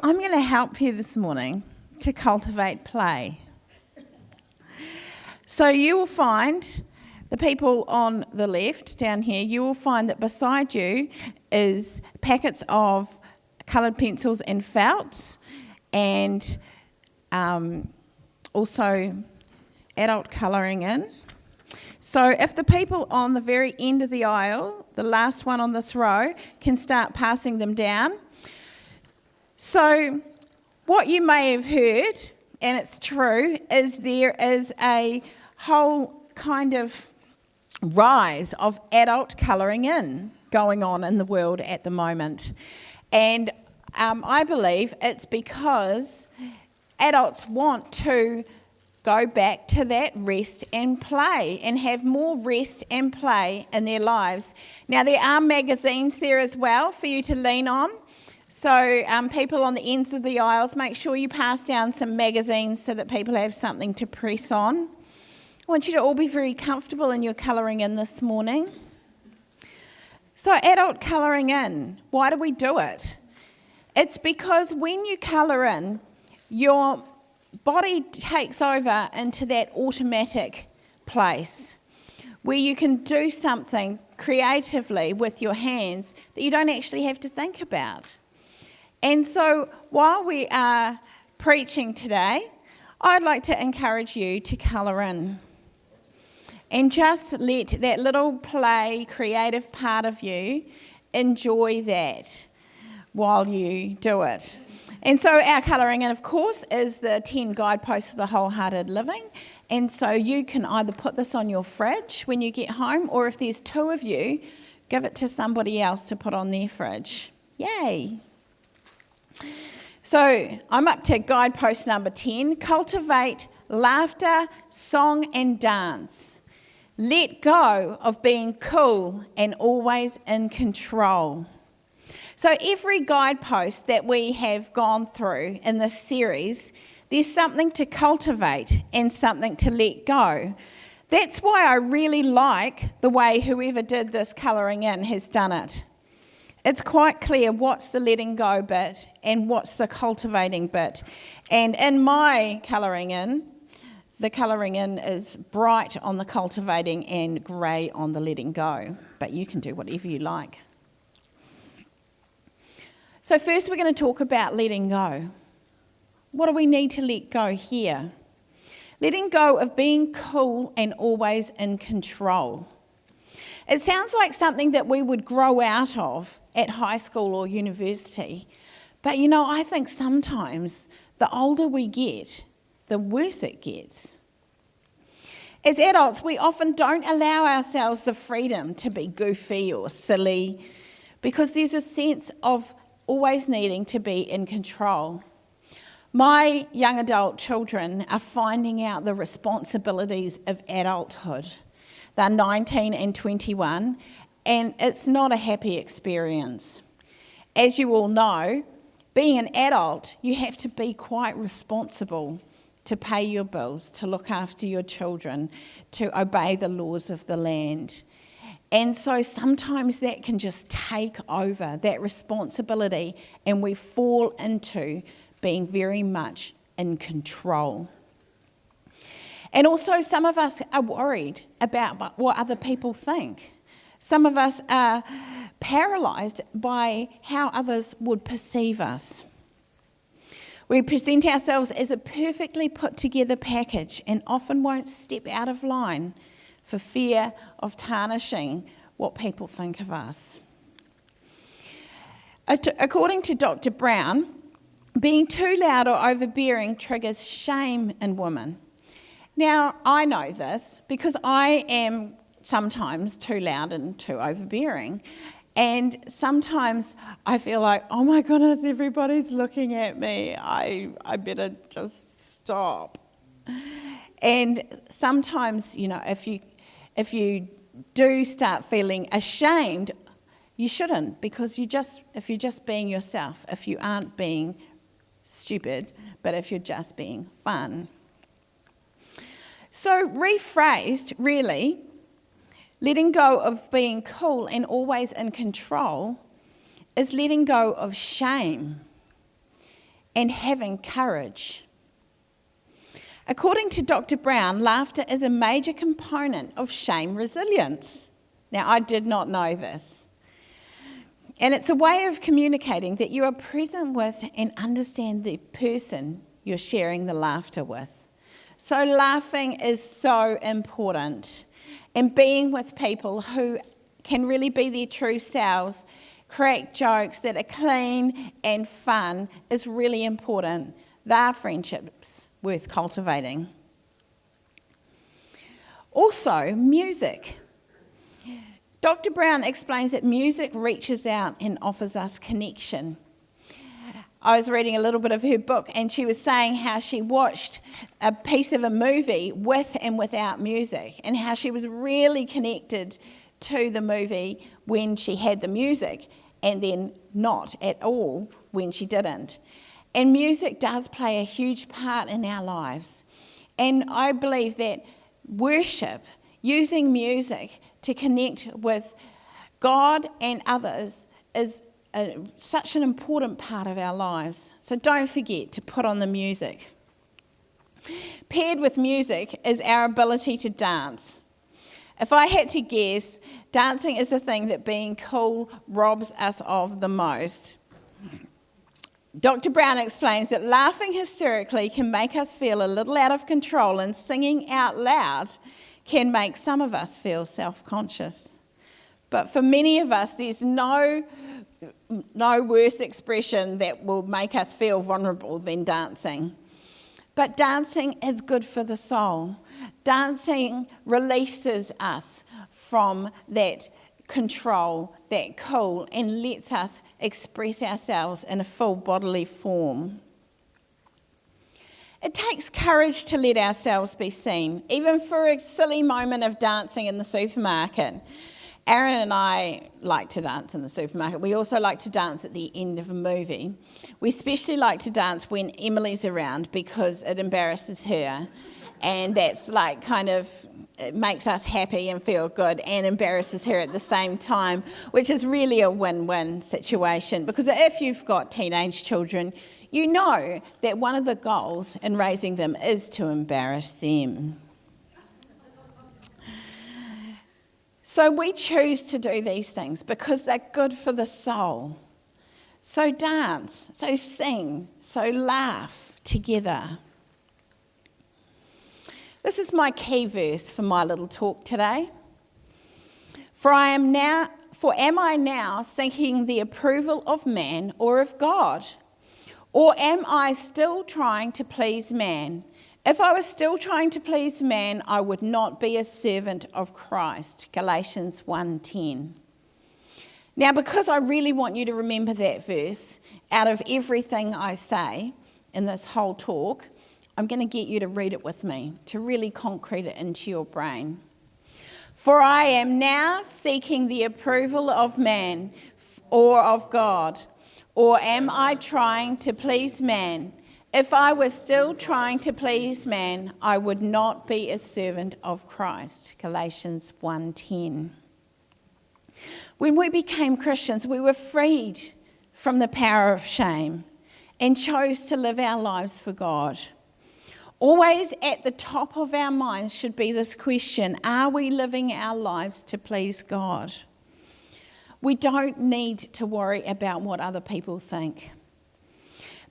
I'm going to help you this morning to cultivate play. So you will find, the people on the left down here, you will find that beside you is packets of coloured pencils and felts, and also adult colouring in. So if the people on the very end of the aisle, the last one on this row, can start passing them down. So what you may have heard, and it's true, is there is a whole kind of rise of adult colouring in going on in the world at the moment. And I believe it's because adults want to go back to that rest and play and have more rest and play in their lives. Now, there are magazines there as well for you to lean on. So people on the ends of the aisles, make sure you pass down some magazines so that people have something to press on. I want you to all be very comfortable in your colouring in this morning. So adult colouring in, why do we do it? It's because when you colour in, your body takes over into that automatic place where you can do something creatively with your hands that you don't actually have to think about. And so while we are preaching today, I'd like to encourage you to colour in. And just let that little play, creative part of you enjoy that while you do it. And so our colouring in, of course, is the 10 guideposts for the Wholehearted living. And so you can either put this on your fridge when you get home, or if there's 2 of you, give it to somebody else to put on their fridge. Yay! So I'm up to guidepost number 10, cultivate laughter, song and dance. Let go of being cool and always in control. So every guidepost that we have gone through in this series, there's something to cultivate and something to let go. That's why I really like the way whoever did this colouring in has done it. It's quite clear what's the letting go bit and what's the cultivating bit. And in my colouring in, the colouring in is bright on the cultivating and grey on the letting go. But you can do whatever you like. So first we're going to talk about letting go. What do we need to let go here? Letting go of being cool and always in control. It sounds like something that we would grow out of at high school or university. But you know, I think sometimes the older we get, the worse it gets. As adults, we often don't allow ourselves the freedom to be goofy or silly because there's a sense of always needing to be in control. My young adult children are finding out the responsibilities of adulthood. They're 19 and 21, and it's not a happy experience. As you all know, being an adult, you have to be quite responsible to pay your bills, to look after your children, to obey the laws of the land. And so sometimes that can just take over, that responsibility, and we fall into being very much in control. And also some of us are worried about what other people think. Some of us are paralysed by how others would perceive us. We present ourselves as a perfectly put together package and often won't step out of line for fear of tarnishing what people think of us. According to Dr. Brown, being too loud or overbearing triggers shame in women. Now, I know this because I am sometimes too loud and too overbearing. And sometimes I feel like, oh my goodness, everybody's looking at me. I better just stop. And sometimes, you know, if you do start feeling ashamed, you shouldn't, because if you're just being yourself, if you aren't being stupid, but if you're just being fun. So rephrased, really, letting go of being cool and always in control is letting go of shame and having courage. According to Dr. Brown, laughter is a major component of shame resilience. Now, I did not know this. And it's a way of communicating that you are present with and understand the person you're sharing the laughter with. So laughing is so important. And being with people who can really be their true selves, crack jokes that are clean and fun is really important. They are friendships worth cultivating. Also, music. Dr. Brown explains that music reaches out and offers us connection. I was reading a little bit of her book, and she was saying how she watched a piece of a movie with and without music, and how she was really connected to the movie when she had the music, and then not at all when she didn't. And music does play a huge part in our lives. And I believe that worship, using music to connect with God and others, is such an important part of our lives. So don't forget to put on the music. Paired with music is our ability to dance. If I had to guess, dancing is the thing that being cool robs us of the most. Dr. Brown explains that laughing hysterically can make us feel a little out of control, and singing out loud can make some of us feel self-conscious. But for many of us, there's no worse expression that will make us feel vulnerable than dancing. But dancing is good for the soul. Dancing releases us from that control, that cool, and lets us express ourselves in a full bodily form. It takes courage to let ourselves be seen, even for a silly moment of dancing in the supermarket. Aaron and I like to dance in the supermarket. We also like to dance at the end of a movie. We especially like to dance when Emily's around because it embarrasses her. And that's like it makes us happy and feel good and embarrasses her at the same time, which is really a win-win situation. Because if you've got teenage children, you know that one of the goals in raising them is to embarrass them. So we choose to do these things because they're good for the soul. So dance, so sing, so laugh together. This is my key verse for my little talk today. For am I now seeking the approval of man or of God? Or am I still trying to please man? If I was still trying to please man, I would not be a servant of Christ. Galatians 1:10. Now, because I really want you to remember that verse out of everything I say in this whole talk, I'm going to get you to read it with me, to really concrete it into your brain. For I am now seeking the approval of man or of God. Or am I trying to please man? If I was still trying to please man, I would not be a servant of Christ. Galatians 1:10. When we became Christians, we were freed from the power of shame and chose to live our lives for God. Always at the top of our minds should be this question: are we living our lives to please God? We don't need to worry about what other people think.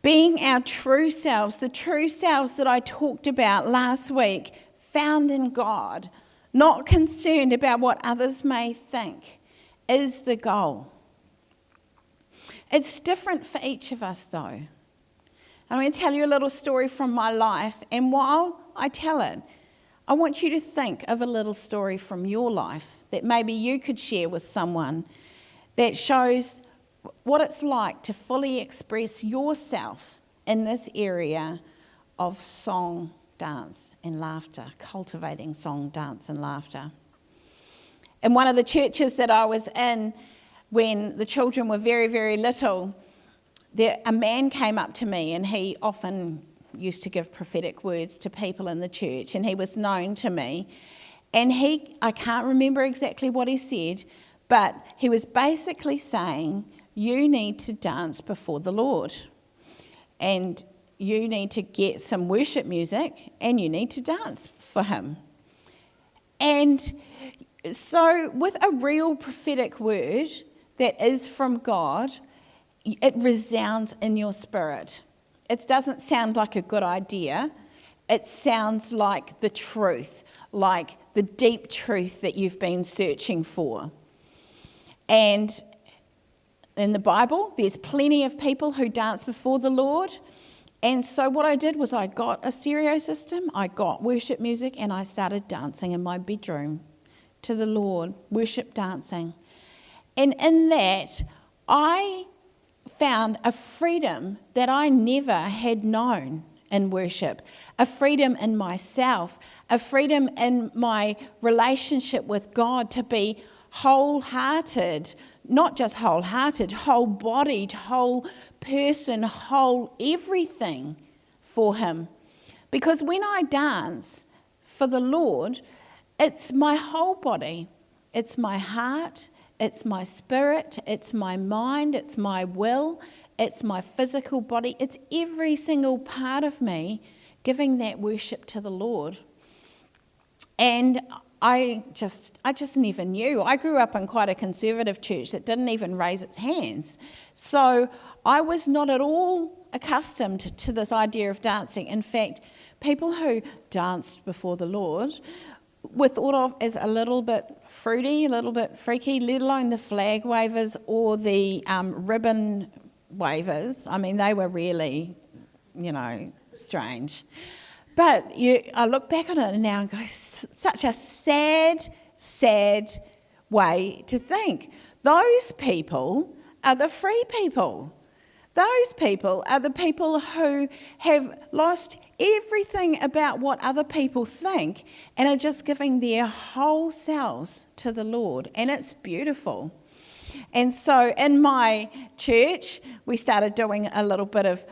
Being our true selves, the true selves that I talked about last week, found in God, not concerned about what others may think, is the goal. It's different for each of us, though. I'm going to tell you a little story from my life, and while I tell it, I want you to think of a little story from your life that maybe you could share with someone that shows what it's like to fully express yourself in this area of song, dance, and laughter, cultivating song, dance, and laughter. In one of the churches that I was in, when the children were very, very little, a man came up to me, and he often used to give prophetic words to people in the church, and he was known to me. And I can't remember exactly what he said, but he was basically saying, you need to dance before the Lord. and you need to get some worship music and you need to dance for him. And so with a real prophetic word that is from God, it resounds in your spirit. It doesn't sound like a good idea. It sounds like the truth, like the deep truth that you've been searching for. And in the Bible, there's plenty of people who dance before the Lord. And so what I did was I got a stereo system, I got worship music, and I started dancing in my bedroom to the Lord, worship dancing. And in that, I found a freedom that I never had known in worship, a freedom in myself, a freedom in my relationship with God to be wholehearted, not just wholehearted, whole-bodied, whole person, whole everything for him. Because when I dance for the Lord, it's my whole body, it's my heart, it's my spirit, it's my mind, it's my will, it's my physical body, it's every single part of me giving that worship to the Lord. And I just never knew. I grew up in quite a conservative church that didn't even raise its hands. So I was not at all accustomed to this idea of dancing. In fact, people who danced before the Lord were thought of as a little bit fruity, a little bit freaky, let alone the flag wavers or the ribbon wavers. I mean, they were really, strange. But I look back on it now and go, such a sad, sad way to think. Those people are the free people. Those people are the people who have lost everything about what other people think and are just giving their whole selves to the Lord. And it's beautiful. And so in my church, we started doing a little bit of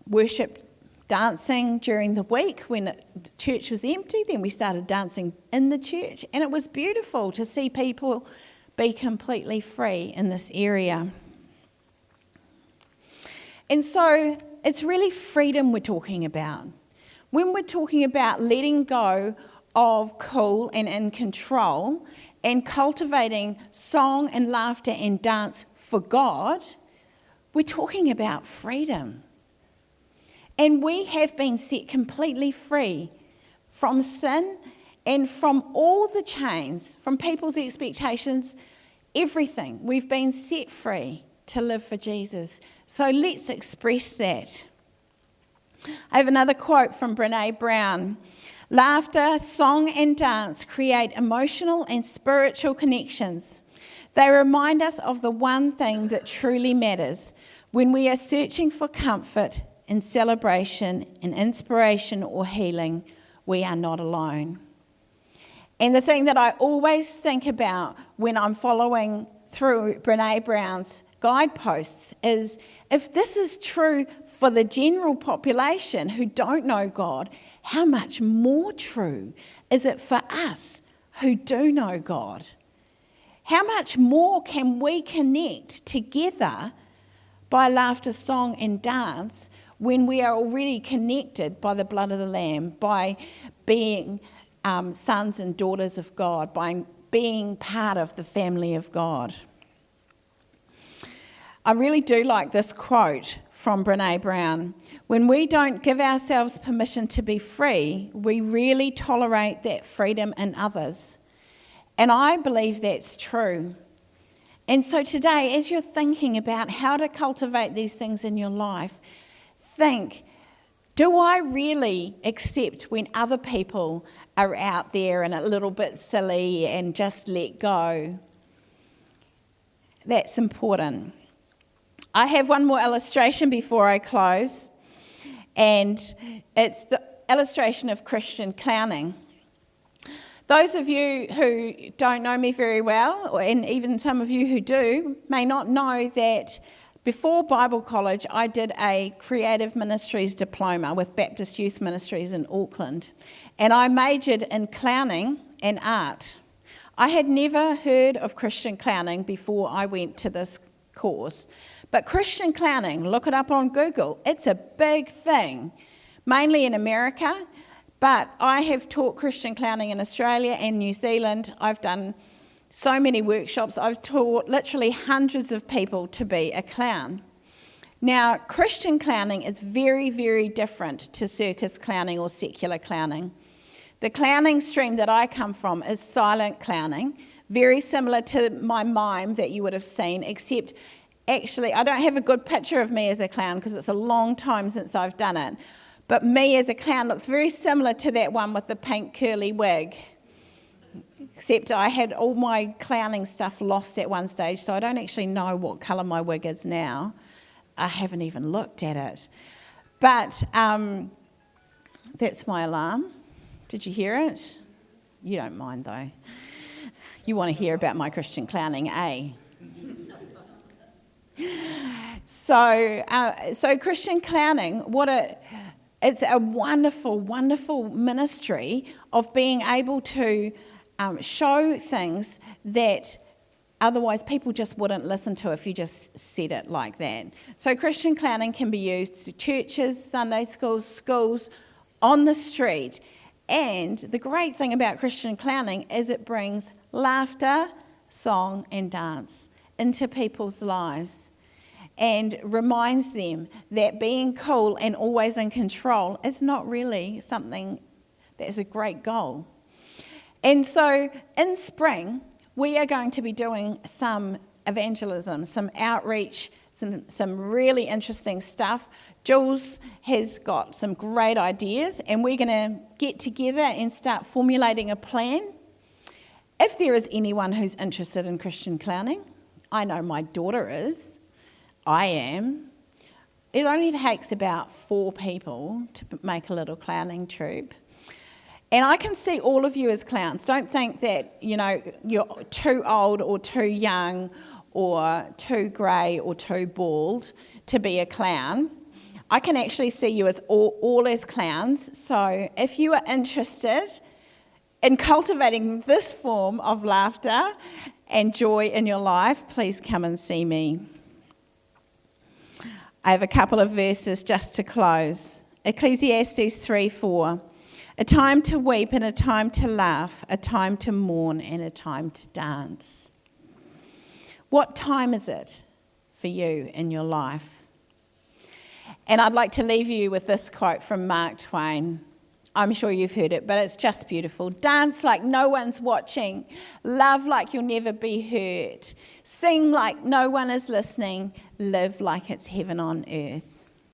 worship dancing during the week when the church was empty. Then we started dancing in the church, and it was beautiful to see people be completely free in this area. And so it's really freedom we're talking about. When we're talking about letting go of cool and in control and cultivating song and laughter and dance for God, we're talking about freedom. And we have been set completely free from sin and from all the chains, from people's expectations, everything. We've been set free to live for Jesus. So let's express that. I have another quote from Brené Brown. Laughter, song and dance create emotional and spiritual connections. They remind us of the one thing that truly matters. When we are searching for comfort, in celebration, in inspiration or healing, we are not alone. And the thing that I always think about when I'm following through Brené Brown's guideposts is, if this is true for the general population who don't know God, how much more true is it for us who do know God? How much more can we connect together by laughter, song and dance when we are already connected by the blood of the Lamb, by being sons and daughters of God, by being part of the family of God? I really do like this quote from Brené Brown. When we don't give ourselves permission to be free, we really tolerate that freedom in others. And I believe that's true. And so today, as you're thinking about how to cultivate these things in your life, think, do I really accept when other people are out there and a little bit silly and just let go? That's important. I have one more illustration before I close, and it's the illustration of Christian clowning. Those of you who don't know me very well, and even some of you who do, may not know that before Bible college, I did a creative ministries diploma with Baptist Youth Ministries in Auckland, and I majored in clowning and art. I had never heard of Christian clowning before I went to this course, But Christian clowning, look it up on Google. It's a big thing, mainly in America. But I have taught Christian clowning in Australia and New Zealand. I've done so many workshops. I've taught literally hundreds of people to be a clown. Now, Christian clowning is very, very different to circus clowning or secular clowning. The clowning stream that I come from is silent clowning, very similar to my mime that you would have seen, except actually I don't have a good picture of me as a clown because it's a long time since I've done it. But me as a clown looks very similar to that one with the pink curly wig. Except I had all my clowning stuff lost at one stage, so I don't actually know what colour my wig is now. I haven't even looked at it. But that's my alarm. Did you hear it? You don't mind, though. You want to hear about my Christian clowning, eh? So Christian clowning, it's a wonderful, wonderful ministry of being able to show things that otherwise people just wouldn't listen to if you just said it like that. So Christian clowning can be used to churches, Sunday schools, schools, on the street. And the great thing about Christian clowning is it brings laughter, song and dance into people's lives and reminds them that being cool and always in control is not really something that is a great goal. And so in spring, we are going to be doing some evangelism, some outreach, some really interesting stuff. Jules has got some great ideas, and we're going to get together and start formulating a plan. If there is anyone who's interested in Christian clowning, I know my daughter is. I am. It only takes about 4 people to make a little clowning troupe. And I can see all of you as clowns. Don't think that, you're too old or too young or too grey or too bald to be a clown. I can actually see you as all as clowns. So if you are interested in cultivating this form of laughter and joy in your life, please come and see me. I have a couple of verses just to close. Ecclesiastes 3:4. A time to weep and a time to laugh, a time to mourn and a time to dance. What time is it for you in your life? And I'd like to leave you with this quote from Mark Twain. I'm sure you've heard it, but it's just beautiful. Dance like no one's watching. Love like you'll never be hurt. Sing like no one is listening. Live like it's heaven on earth.